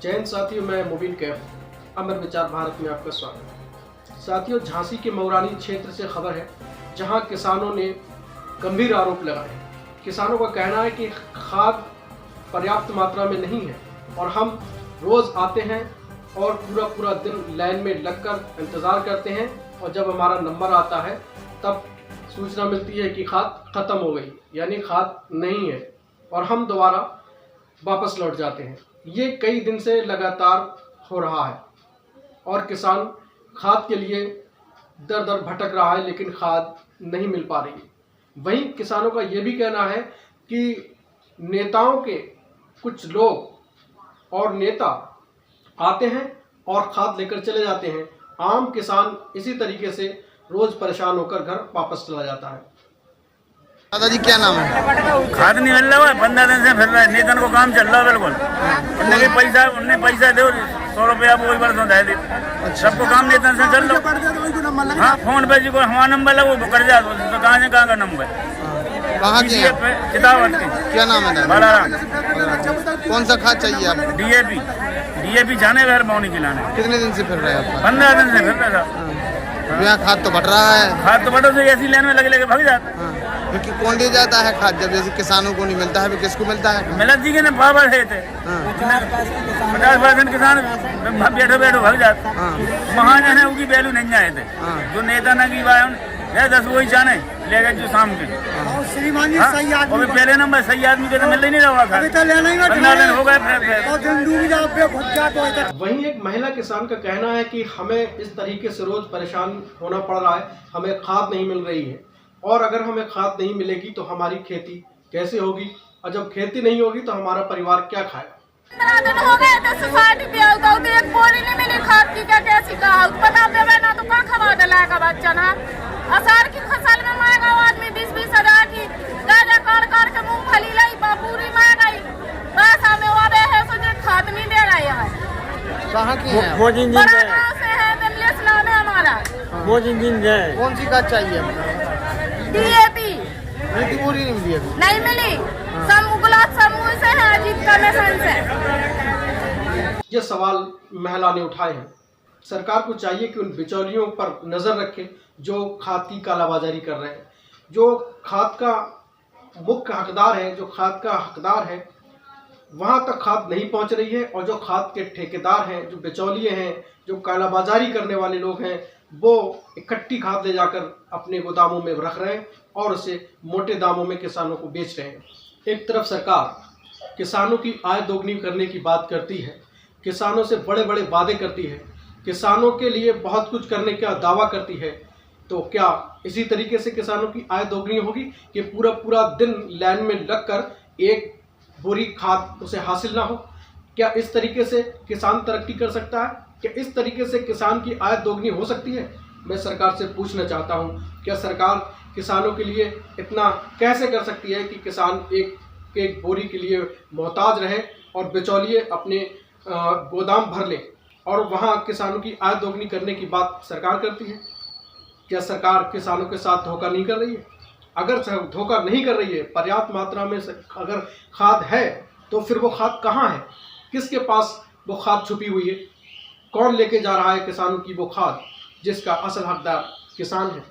जय हिंद साथियों, मैं मुबीन कैफ अमर विचार भारत में आपका स्वागत है। साथियों, झांसी के मऊरानी क्षेत्र से खबर है जहां किसानों ने गंभीर आरोप लगाए। किसानों का कहना है कि खाद पर्याप्त मात्रा में नहीं है और हम रोज आते हैं और पूरा दिन लाइन में लगकर इंतज़ार करते हैं और जब हमारा नंबर आता है तब सूचना मिलती है कि खाद खत्म हो गई, यानी खाद नहीं है और हम दोबारा वापस लौट जाते हैं। ये कई दिन से लगातार हो रहा है और किसान खाद के लिए दर दर भटक रहा है, लेकिन खाद नहीं मिल पा रही है। वहीं किसानों का ये भी कहना है कि नेताओं के कुछ लोग और नेता आते हैं और खाद लेकर चले जाते हैं। आम किसान इसी तरीके से रोज परेशान होकर घर वापस चला जाता है। दादाजी क्या नाम है? खाद नहीं मिल रहा है, 15 दिन से फिर रहा है। नेतन को काम चल रहा है बिल्कुल। उन्हें पैसा दो 100 रुपया वही बरसों दे दी। सबको काम नेतन से चल रहा। हाँ, फोन पे जी को हमारा नंबर लगा वो कर जाओ तो कहाँ का नंबर कहाँ के किताबत के क्या नाम है? बालाराम। कौन सा खाद चाहिए आपको? डीएपी जाने वेर मौनी खिलाने। कितने दिन से फिर रहे हैं? 15 दिन से फिर रहा। यहाँ खाद तो बढ़ रहा है। खाद तो बढ़ो से ऐसी लाइन में लगे भाग जाता। फिर कौन दे जाता है खाद? जब जैसे किसानों को नहीं मिलता है, किसको मिलता है? मिलत जी के ना बाबा है थे 50% किसान बैठो भाग जाते। वहाँ जो है उनकी वैल्यू नहीं आए थे। जो नेता ना की बात 10 वही जाने ले गए जो शाम के। और पहले नंबर सही आदमी के तो मिल ही नहीं रहा था। हो गए। वहीं एक महिला किसान का कहना है कि हमें इस तरीके से रोज परेशान होना पड़ रहा है, हमें खाद नहीं मिल रही है और अगर हमें खाद नहीं मिलेगी तो हमारी खेती कैसे होगी और जब खेती नहीं होगी तो हमारा परिवार क्या खाएगा। 15 दिन हो गए तो सोसाइटी पे आओ तो एक बोरी नहीं मिली खाद की। क्या कैसी कहा पता देवे ना तो कहाँ खवा डलाएगा बच्चा ना। असार की फसल में मांगा आदमी 20-20 हजार की गाजा काट के मूंगफली लाई पूरी महंगाई बस हमें वादे है सोचे खाद नहीं दे रहा है। कहाँ की है? बड़ा गाँव से है, दिल्ली नाम है हमारा। कौन सी खाद चाहिए? डीएपी पूरी नहीं मिली अभी? नहीं मिली। गुलाब समूह से है, अजीत कमीशन से। ये सवाल महिला ने उठाए हैं। सरकार को चाहिए कि उन बिचौलियों पर नजर रखे जो खाद की कालाबाजारी कर रहे हैं। जो खाद का मुख्य हकदार है, जो खाद का हकदार है, वहां तक खाद नहीं पहुंच रही है और जो खाद के ठेकेदार हैं, जो बिचौलिए हैं, जो कालाबाजारी करने वाले लोग हैं, वो इकट्ठी खाद ले जाकर अपने गोदामों में रख रहे हैं और उसे मोटे दामों में किसानों को बेच रहे हैं। एक तरफ सरकार किसानों की आय दोगुनी करने की बात करती है, किसानों से बड़े बड़े वादे करती है, किसानों के लिए बहुत कुछ करने का दावा करती है, तो क्या इसी तरीके से किसानों की आय दोगुनी होगी कि पूरा दिन लाइन में लगकर एक बोरी खाद उसे हासिल ना हो? क्या इस तरीके से किसान तरक्की कर सकता है? क्या इस तरीके से किसान की आय दोगुनी हो सकती है? मैं सरकार से पूछना चाहता हूं, क्या सरकार किसानों के लिए इतना कैसे कर सकती है कि किसान एक बोरी के लिए मोहताज रहे और बिचौलिए अपने गोदाम भर ले और वहां किसानों की आय दोगुनी करने की बात सरकार करती है? क्या सरकार किसानों के साथ धोखा नहीं कर रही है? अगर धोखा नहीं कर रही है, पर्याप्त मात्रा में अगर खाद है तो फिर वो खाद कहाँ है? किसके पास वो खाद छुपी हुई है? कौन लेके जा रहा है किसानों की वो खाद जिसका असल हकदार किसान है?